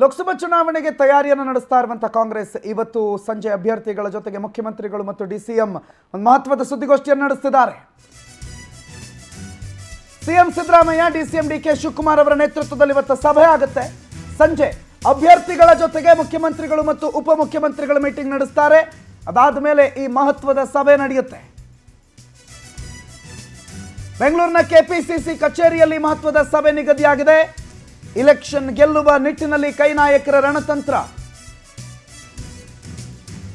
ಲೋಕಸಭಾ ಚುನಾವಣೆಗೆ ತಯಾರಿಯನ್ನು ನಡೆಸ್ತಾ ಇರುವಂತಹ ಕಾಂಗ್ರೆಸ್ ಇವತ್ತು ಸಂಜೆ ಅಭ್ಯರ್ಥಿಗಳ ಜೊತೆಗೆ ಮುಖ್ಯಮಂತ್ರಿಗಳು ಮತ್ತು ಡಿಸಿಎಂ ಒಂದು ಮಹತ್ವದ ಸುದ್ದಿಗೋಷ್ಠಿಯನ್ನು ನಡೆಸುತ್ತಿದ್ದಾರೆ. ಸಿಎಂ ಸಿದ್ದರಾಮಯ್ಯ, ಡಿಸಿಎಂ ಡಿಕೆ ಶಿವಕುಮಾರ್ ಅವರ ನೇತೃತ್ವದಲ್ಲಿ ಇವತ್ತು ಸಭೆ ಆಗುತ್ತೆ. ಸಂಜೆ ಅಭ್ಯರ್ಥಿಗಳ ಜೊತೆಗೆ ಮುಖ್ಯಮಂತ್ರಿಗಳು ಮತ್ತು ಉಪಮುಖ್ಯಮಂತ್ರಿಗಳು ಮೀಟಿಂಗ್ ನಡೆಸ್ತಾರೆ. ಅದಾದ ಮೇಲೆ ಈ ಮಹತ್ವದ ಸಭೆ ನಡೆಯುತ್ತೆ. ಬೆಂಗಳೂರಿನ ಕೆಪಿಸಿಸಿ ಕಚೇರಿಯಲ್ಲಿ ಮಹತ್ವದ ಸಭೆ ನಿಗದಿಯಾಗಿದೆ. ಇಲೆಕ್ಷನ್ ಗೆಲ್ಲುವ ನಿಟ್ಟಿನಲ್ಲಿ ಕೈ ನಾಯಕರ ರಣತಂತ್ರ.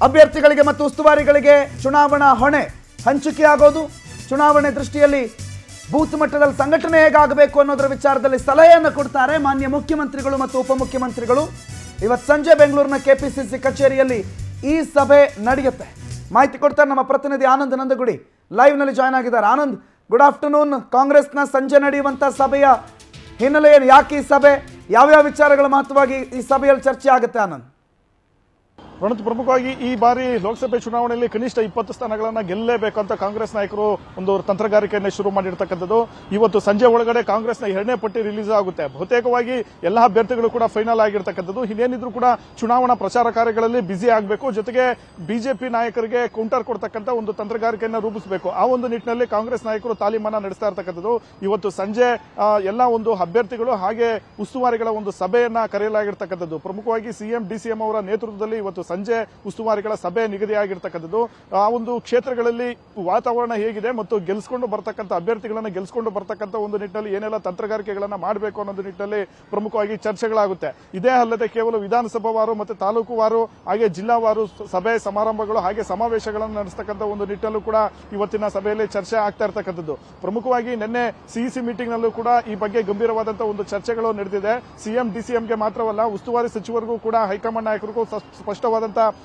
ಅಭ್ಯರ್ಥಿಗಳಿಗೆ ಮತ್ತು ಉಸ್ತುವಾರಿಗಳಿಗೆ ಚುನಾವಣಾ ಹೊಣೆ ಹಂಚಿಕೆಯಾಗೋದು, ಚುನಾವಣೆ ದೃಷ್ಟಿಯಲ್ಲಿ ಬೂತ್ ಮಟ್ಟದಲ್ಲಿ ಸಂಘಟನೆ ಹೇಗಾಗಬೇಕು ಅನ್ನೋದರ ವಿಚಾರದಲ್ಲಿ ಸಲಹೆಯನ್ನು ಕೊಡ್ತಾರೆ ಮಾನ್ಯ ಮುಖ್ಯಮಂತ್ರಿಗಳು ಮತ್ತು ಉಪಮುಖ್ಯಮಂತ್ರಿಗಳು. ಇವತ್ತು ಸಂಜೆ ಬೆಂಗಳೂರಿನ ಕೆಪಿಸಿಸಿ ಕಚೇರಿಯಲ್ಲಿ ಈ ಸಭೆ ನಡೆಯುತ್ತೆ. ಮಾಹಿತಿ ಕೊಡ್ತಾರೆ ನಮ್ಮ ಪ್ರತಿನಿಧಿ ಆನಂದ್ ನಂದಗುಡಿ, ಲೈವ್ ನಲ್ಲಿ ಜಾಯ್ನ್ ಆಗಿದ್ದಾರೆ. Anand, good afternoon. ಕಾಂಗ್ರೆಸ್ನ ಸಂಜೆ ನಡೆಯುವಂತ ಸಭೆಯ ಹಿನ್ನೆಲೆ ಏನು, ಯಾಕೆ ಈ ಸಭೆ, ಯಾವ್ಯಾವ ವಿಚಾರಗಳು ಮಹತ್ವವಾಗಿ ಈ ಸಭೆಯಲ್ಲಿ ಚರ್ಚೆ ಆಗುತ್ತೆ ಆನಂದ್? ಪ್ರಮುಖವಾಗಿ ಈ ಬಾರಿ ಲೋಕಸಭೆ ಚುನಾವಣೆಯಲ್ಲಿ ಕನಿಷ್ಠ 20 ಸ್ಥಾನಗಳನ್ನ ಗೆಲ್ಲಲೇಬೇಕು ಅಂತ ಕಾಂಗ್ರೆಸ್ ನಾಯಕರು ಒಂದು ತಂತ್ರಗಾರಿಕೆಯನ್ನು ಶುರು ಮಾಡಿರ್ತಕ್ಕಂಥದ್ದು. ಇವತ್ತು ಸಂಜೆ ಒಳಗಡೆ ಕಾಂಗ್ರೆಸ್ನ 2ನೇ ಪಟ್ಟಿ ರಿಲೀಸ್ ಆಗುತ್ತೆ. ಬಹುತೇಕವಾಗಿ ಎಲ್ಲಾ ಅಭ್ಯರ್ಥಿಗಳು ಕೂಡ ಫೈನಲ್ ಆಗಿರ್ತಕ್ಕಂಥದ್ದು. ಇನ್ನೇನಿದ್ರು ಕೂಡ ಚುನಾವಣಾ ಪ್ರಚಾರ ಕಾರ್ಯಗಳಲ್ಲಿ ಬ್ಯುಸಿ ಆಗಬೇಕು, ಜೊತೆಗೆ ಬಿಜೆಪಿ ನಾಯಕರಿಗೆ ಕೌಂಟರ್ ಕೊಡ್ತಕ್ಕಂಥ ಒಂದು ತಂತ್ರಗಾರಿಕೆಯನ್ನು ರೂಪಿಸಬೇಕು. ಆ ಒಂದು ನಿಟ್ಟಿನಲ್ಲಿ ಕಾಂಗ್ರೆಸ್ ನಾಯಕರು ತಾಲೀಮನ್ನ ನಡೆಸ್ತಾ ಇರ್ತಕ್ಕಂಥದ್ದು. ಇವತ್ತು ಸಂಜೆ ಎಲ್ಲಾ ಒಂದು ಅಭ್ಯರ್ಥಿಗಳು ಹಾಗೆ ಉಸ್ತುವಾರಿಗಳ ಒಂದು ಸಭೆಯನ್ನ ಕರೆಯಲಾಗಿರ್ತಕ್ಕಂಥದ್ದು. ಪ್ರಮುಖವಾಗಿ ಸಿಎಂ ಡಿಸಿಎಂ ಅವರ ನೇತೃತ್ವದಲ್ಲಿ ಇವತ್ತು ಸಂಜೆ ಉಸ್ತುವಾರಿಗಳ ಸಭೆ ನಿಗದಿಯಾಗಿರ್ತಕ್ಕಂಥದ್ದು. ಆ ಒಂದು ಕ್ಷೇತ್ರಗಳಲ್ಲಿ ವಾತಾವರಣ ಹೇಗಿದೆ ಮತ್ತು ಗೆಲ್ಸ್ಕೊಂಡು ಬರ್ತಕ್ಕಂಥ ಅಭ್ಯರ್ಥಿಗಳನ್ನ ಗೆಲ್ಸ್ಕೊಂಡು ಬರ್ತಕ್ಕಂಥ ಒಂದು ನಿಟ್ಟಿನಲ್ಲಿ ಏನೆಲ್ಲ ತಂತ್ರಗಾರಿಕೆಗಳನ್ನ ಮಾಡಬೇಕು ಅನ್ನೋದು ನಿಟ್ಟಿನಲ್ಲಿ ಪ್ರಮುಖವಾಗಿ ಚರ್ಚೆಗಳಾಗುತ್ತೆ. ಇದೇ ಅಲ್ಲದೆ ಕೇವಲ ವಿಧಾನಸಭಾವಾರು ಮತ್ತು ತಾಲೂಕುವಾರು ಹಾಗೆ ಜಿಲ್ಲಾವಾರು ಸಭೆ ಸಮಾರಂಭಗಳು ಹಾಗೆ ಸಮಾವೇಶಗಳನ್ನು ನಡೆಸತಕ್ಕಂಥ ಒಂದು ನಿಟ್ಟಲ್ಲೂ ಕೂಡ ಇವತ್ತಿನ ಸಭೆಯಲ್ಲಿ ಚರ್ಚೆ ಆಗ್ತಾ ಇರ್ತಕ್ಕಂಥದ್ದು. ಪ್ರಮುಖವಾಗಿ ನಿನ್ನೆ ಸಿಇಸಿ ಮೀಟಿಂಗ್ ನಲ್ಲೂ ಕೂಡ ಈ ಬಗ್ಗೆ ಗಂಭೀರವಾದಂತಹ ಒಂದು ಚರ್ಚೆಗಳು ನಡೆದಿದೆ. ಸಿಎಂ ಡಿಸಿಎಂಗೆ ಮಾತ್ರವಲ್ಲ, ಉಸ್ತುವಾರಿ ಸಚಿವರಿಗೂ ಕೂಡ ಹೈಕಮಾಂಡ್ ನಾಯಕರಿಗೂ ಸ್ಪಷ್ಟವಾದ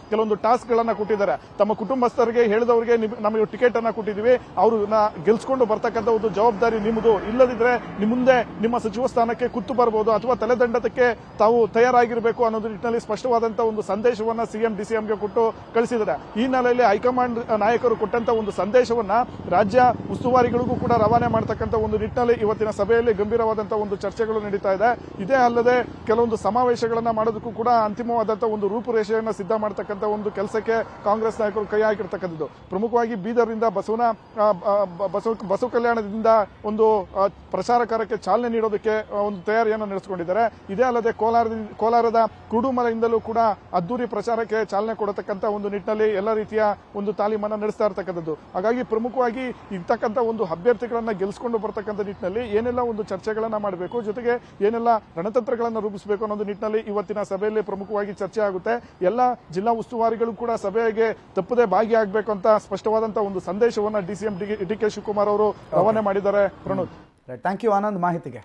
ಕೆಲವೊಂದು ಟಾಸ್ಕ್ ಗಳನ್ನ ಕೊಟ್ಟಿದ್ದಾರೆ. ತಮ್ಮ ಕುಟುಂಬಸ್ಥರಿಗೆ ಹೇಳಿದವರಿಗೆ ನಮಗೆ ಟಿಕೆಟ್ ಅನ್ನ ಕೊಟ್ಟಿದ್ದೀವಿ, ಅವ್ರನ್ನ ಗೆಲ್ಸ್ಕೊಂಡು ಬರ್ತಕ್ಕಂಥ ಒಂದು ಜವಾಬ್ದಾರಿ ನಿಮ್ಮದು, ಇಲ್ಲದಿದ್ರೆ ಮುಂದೆ ನಿಮ್ಮ ಸಚಿವ ಸ್ಥಾನಕ್ಕೆ ಕುತ್ತು ಬರಬಹುದು ಅಥವಾ ತಲೆದಂಡಕ್ಕೆ ತಾವು ತಯಾರಾಗಿರಬೇಕು ಅನ್ನೋದು ನಿಟ್ಟಿನಲ್ಲಿ ಸ್ಪಷ್ಟವಾದಂತಹ ಒಂದು ಸಂದೇಶವನ್ನ ಸಿಎಂ ಡಿಸಿಎಂಗೆ ಕೊಟ್ಟು ಕಳಿಸಿದ್ದಾರೆ. ಈ ಹಿನ್ನೆಲೆಯಲ್ಲಿ ಹೈಕಮಾಂಡ್ ನಾಯಕರು ಕೊಟ್ಟಂತ ಒಂದು ಸಂದೇಶವನ್ನ ರಾಜ್ಯ ಉಸ್ತುವಾರಿಗಳಿಗೂ ಕೂಡ ರವಾನೆ ಮಾಡತಕ್ಕಂಥ ಒಂದು ನಿಟ್ಟಿನಲ್ಲಿ ಇವತ್ತಿನ ಸಭೆಯಲ್ಲಿ ಗಂಭೀರವಾದಂತಹ ಒಂದು ಚರ್ಚೆಗಳು ನಡೀತಾ ಇದೆ. ಇದೇ ಅಲ್ಲದೆ ಕೆಲವೊಂದು ಸಮಾವೇಶಗಳನ್ನ ಮಾಡೋದಕ್ಕೂ ಕೂಡ ಅಂತಿಮವಾದಂತಹ ಒಂದು ರೂಪುರೇಷೆಯನ್ನು ಸಿದ್ಧ ಮಾಡತಕ್ಕಂಥ ಒಂದು ಕೆಲಸಕ್ಕೆ ಕಾಂಗ್ರೆಸ್ ನಾಯಕರು ಕೈ ಹಾಕಿರ್ತಕ್ಕಂಥದ್ದು. ಪ್ರಮುಖವಾಗಿ ಬೀದರ್ನಿಂದ ಬಸವ ಕಲ್ಯಾಣದಿಂದ ಒಂದು ಪ್ರಚಾರ ಕಾರ್ಯಕ್ಕೆ ಚಾಲನೆ ನೀಡೋದಕ್ಕೆ ಒಂದು ತಯಾರಿಯನ್ನು ನಡೆಸಿಕೊಂಡಿದ್ದಾರೆ. ಇದೇ ಅಲ್ಲದೆ ಕೋಲಾರದ ಕುಡುಮಲೆಯಿಂದಲೂ ಕೂಡ ಅದ್ದೂರಿ ಪ್ರಚಾರಕ್ಕೆ ಚಾಲನೆ ಕೊಡತಕ್ಕಂಥ ಒಂದು ನಿಟ್ಟಿನಲ್ಲಿ ಎಲ್ಲ ರೀತಿಯ ಒಂದು ತಾಲೀಮನ್ನು ನಡೆಸ್ತಾ ಇರತಕ್ಕಂಥದ್ದು. ಹಾಗಾಗಿ ಪ್ರಮುಖವಾಗಿ ಇರ್ತಕ್ಕಂಥ ಒಂದು ಅಭ್ಯರ್ಥಿಗಳನ್ನ ಗೆಲ್ಸ್ಕೊಂಡು ಬರ್ತಕ್ಕಂಥ ನಿಟ್ಟಿನಲ್ಲಿ ಏನೆಲ್ಲ ಒಂದು ಚರ್ಚೆಗಳನ್ನ ಮಾಡಬೇಕು, ಜೊತೆಗೆ ಏನೆಲ್ಲ ರಣತಂತ್ರಗಳನ್ನು ರೂಪಿಸಬೇಕು ಅನ್ನೋದು ನಿಟ್ಟಿನಲ್ಲಿ ಇವತ್ತಿನ ಸಭೆಯಲ್ಲಿ ಪ್ರಮುಖವಾಗಿ ಚರ್ಚೆ ಆಗುತ್ತೆ. ಎಲ್ಲ ಜಿಲ್ಲಾ ಉಸ್ತುವಾರಿಗಳು ಕೂಡ ಸಭೆಗೆ ತಪ್ಪದೆ ಭಾಗಿಯಾಗಬೇಕು ಅಂತ ಸ್ಪಷ್ಟವಾದಂತಹ ಒಂದು ಸಂದೇಶವನ್ನು ಡಿಸಿಎಂ ಡಿಕೆ ಶಿವಕುಮಾರ್ ಅವರು ರವಾನೆ ಮಾಡಿದ್ದಾರೆ. ಪ್ರಣೋದ್, ಥ್ಯಾಂಕ್ ಯು ಆನಂದ್ ಮಾಹಿತಿಗೆ.